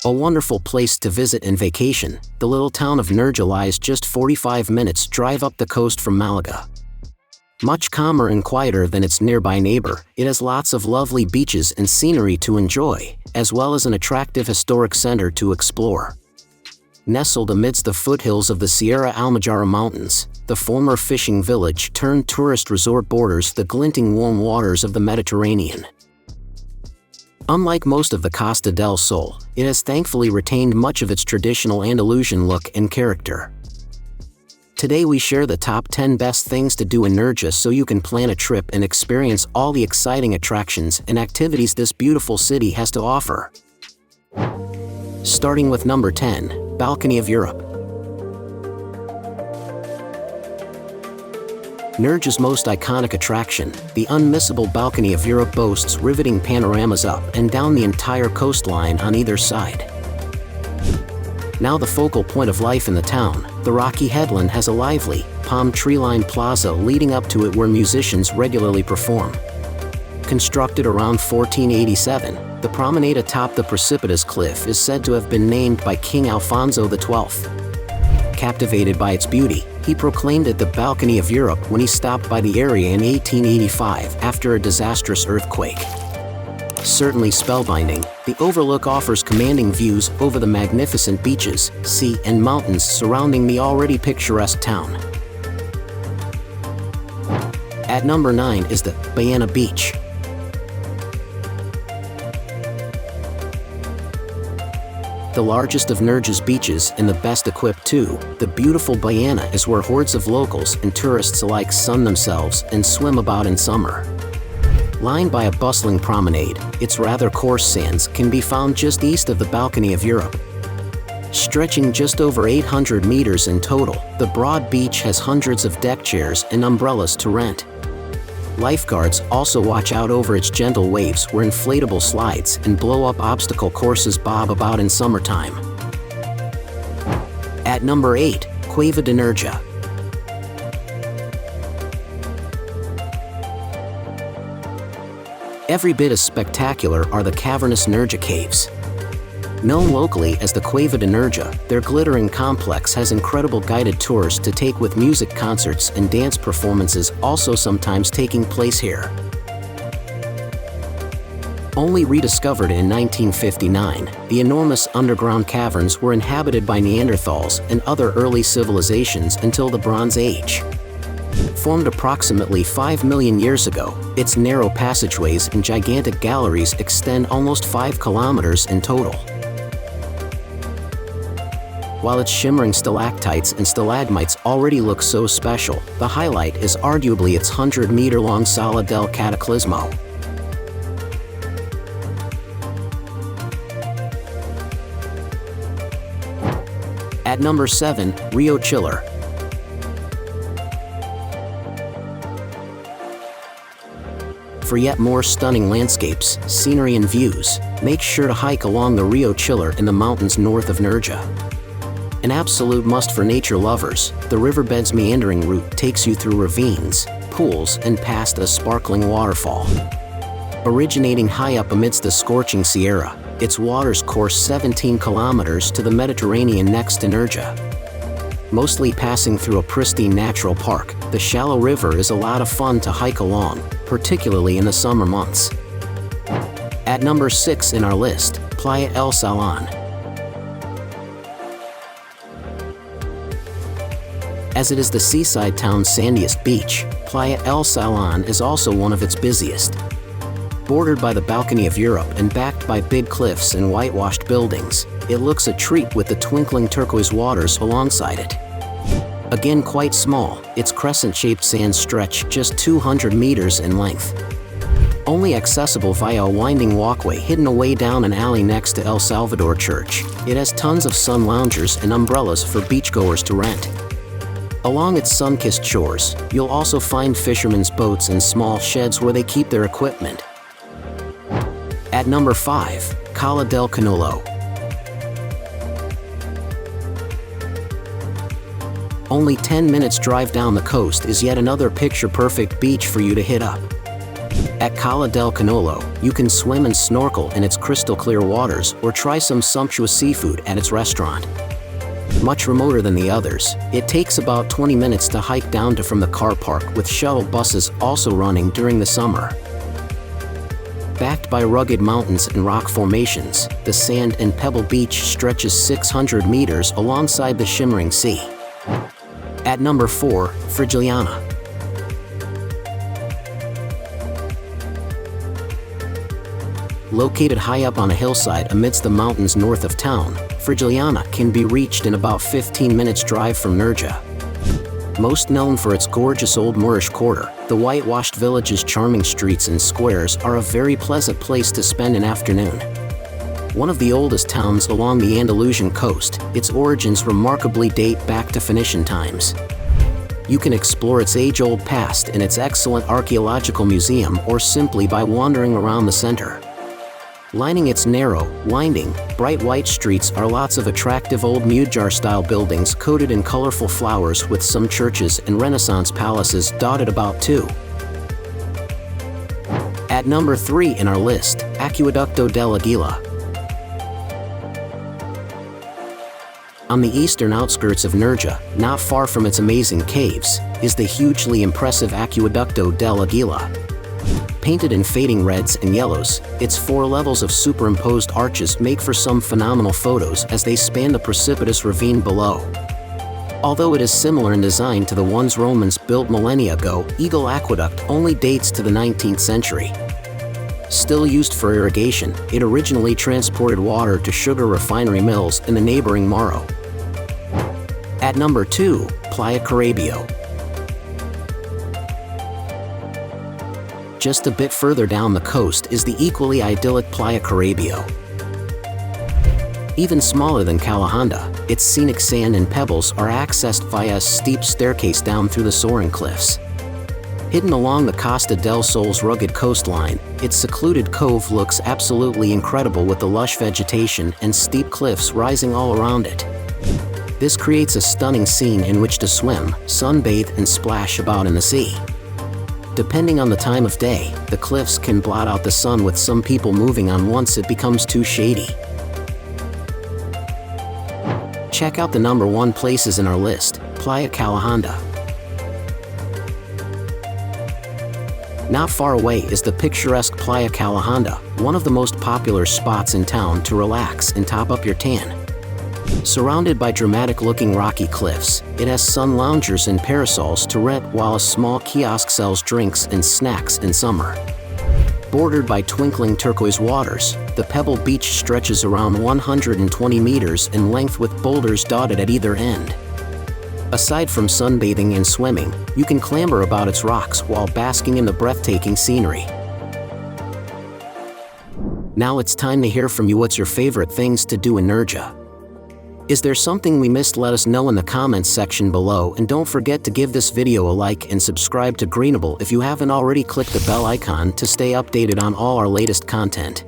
A wonderful place to visit and vacation, the little town of Nerja lies just 45 minutes drive up the coast from Malaga. Much calmer and quieter than its nearby neighbor, it has lots of lovely beaches and scenery to enjoy, as well as an attractive historic center to explore. Nestled amidst the foothills of the Sierra Almajara Mountains, the former fishing village turned tourist resort borders the glinting warm waters of the Mediterranean. Unlike most of the Costa del Sol, it has thankfully retained much of its traditional Andalusian look and character. Today we share the top 10 best things to do in Nerja so you can plan a trip and experience all the exciting attractions and activities this beautiful city has to offer. Starting with number 10, Balcony of Europe. Nerja's most iconic attraction, the unmissable Balcony of Europe boasts riveting panoramas up and down the entire coastline on either side. Now the focal point of life in the town, the rocky headland has a lively, palm tree-lined plaza leading up to it where musicians regularly perform. Constructed around 1487, the promenade atop the precipitous cliff is said to have been named by King Alfonso XII. Captivated by its beauty, he proclaimed it the Balcony of Europe when he stopped by the area in 1885 after a disastrous earthquake. Certainly spellbinding, the overlook offers commanding views over the magnificent beaches, sea, and mountains surrounding the already picturesque town. At number 9 is the Burriana Beach. The largest of Nerja's beaches and the best equipped too, the beautiful Burriana is where hordes of locals and tourists alike sun themselves and swim about in summer. Lined by a bustling promenade, its rather coarse sands can be found just east of the Balcony of Europe. Stretching just over 800 meters in total, the broad beach has hundreds of deck chairs and umbrellas to rent. Lifeguards also watch out over its gentle waves where inflatable slides and blow-up obstacle courses bob about in summertime. At number 8, Cueva de Nerja. Every bit as spectacular are the cavernous Nerja caves. Known locally as the Cueva de Nerja, their glittering complex has incredible guided tours to take with music concerts and dance performances also sometimes taking place here. Only rediscovered in 1959, the enormous underground caverns were inhabited by Neanderthals and other early civilizations until the Bronze Age. Formed approximately 5 million years ago, its narrow passageways and gigantic galleries extend almost 5 kilometers in total. While its shimmering stalactites and stalagmites already look so special, the highlight is arguably its 100-meter-long Sala del Cataclismo. At number 7, Rio Chillar. For yet more stunning landscapes, scenery and views, make sure to hike along the Rio Chillar in the mountains north of Nerja. An absolute must for nature lovers, the riverbed's meandering route takes you through ravines, pools, and past a sparkling waterfall. Originating high up amidst the scorching Sierra, its waters course 17 kilometers to the Mediterranean next to Nerja. Mostly passing through a pristine natural park, the shallow river is a lot of fun to hike along, particularly in the summer months. At number 6 in our list, Playa el Salón. As it is the seaside town's sandiest beach, Playa el Salón is also one of its busiest. Bordered by the Balcony of Europe and backed by big cliffs and whitewashed buildings, it looks a treat with the twinkling turquoise waters alongside it. Again quite small, its crescent-shaped sands stretch just 200 meters in length. Only accessible via a winding walkway hidden away down an alley next to El Salvador Church, it has tons of sun loungers and umbrellas for beachgoers to rent. Along its sun-kissed shores, you'll also find fishermen's boats and small sheds where they keep their equipment. At number 5, Cala del Cañuelo. Only 10 minutes drive down the coast is yet another picture-perfect beach for you to hit up. At Cala del Cañuelo, you can swim and snorkel in its crystal clear waters or try some sumptuous seafood at its restaurant. Much remoter than the others, it takes about 20 minutes to hike down to from the car park, with shuttle buses also running during the summer. Backed by rugged mountains and rock formations, the sand and pebble beach stretches 600 meters alongside the shimmering sea. At number 4, Frigiliana. Located high up on a hillside amidst the mountains north of town, Frigiliana can be reached in about 15 minutes drive from Nerja. Most known for its gorgeous old Moorish quarter, the whitewashed village's charming streets and squares are a very pleasant place to spend an afternoon. One of the oldest towns along the Andalusian coast, its origins remarkably date back to Phoenician times. You can explore its age-old past in its excellent archaeological museum or simply by wandering around the center. Lining its narrow, winding, bright white streets are lots of attractive old Mudejar-style buildings coated in colorful flowers, with some churches and Renaissance palaces dotted about too. At number 3 in our list, Acueducto del Aguila. On the eastern outskirts of Nerja, not far from its amazing caves, is the hugely impressive Acueducto del Aguila. Painted in fading reds and yellows, its 4 levels of superimposed arches make for some phenomenal photos as they span the precipitous ravine below. Although it is similar in design to the ones Romans built millennia ago, Eagle Aqueduct only dates to the 19th century. Still used for irrigation, it originally transported water to sugar refinery mills in the neighboring Morro. At number 2, Playa Carabeo. Just a bit further down the coast is the equally idyllic Playa Carabeo. Even smaller than Calahonda, its scenic sand and pebbles are accessed via a steep staircase down through the soaring cliffs. Hidden along the Costa del Sol's rugged coastline, its secluded cove looks absolutely incredible, with the lush vegetation and steep cliffs rising all around it. This creates a stunning scene in which to swim, sunbathe, and splash about in the sea. Depending on the time of day, the cliffs can blot out the sun, with some people moving on once it becomes too shady. Check out the number 1 places in our list, Playa Calahonda. Not far away is the picturesque Playa Calahonda, one of the most popular spots in town to relax and top up your tan. Surrounded by dramatic-looking rocky cliffs, it has sun loungers and parasols to rent, while a small kiosk sells drinks and snacks in summer. Bordered by twinkling turquoise waters, the pebble beach stretches around 120 meters in length, with boulders dotted at either end. Aside from sunbathing and swimming, you can clamber about its rocks while basking in the breathtaking scenery. Now it's time to hear from you. What's your favorite things to do in Nerja? Is there something we missed? Let us know in the comments section below, and don't forget to give this video a like and subscribe to Greenable if you haven't already. Click the bell icon to stay updated on all our latest content.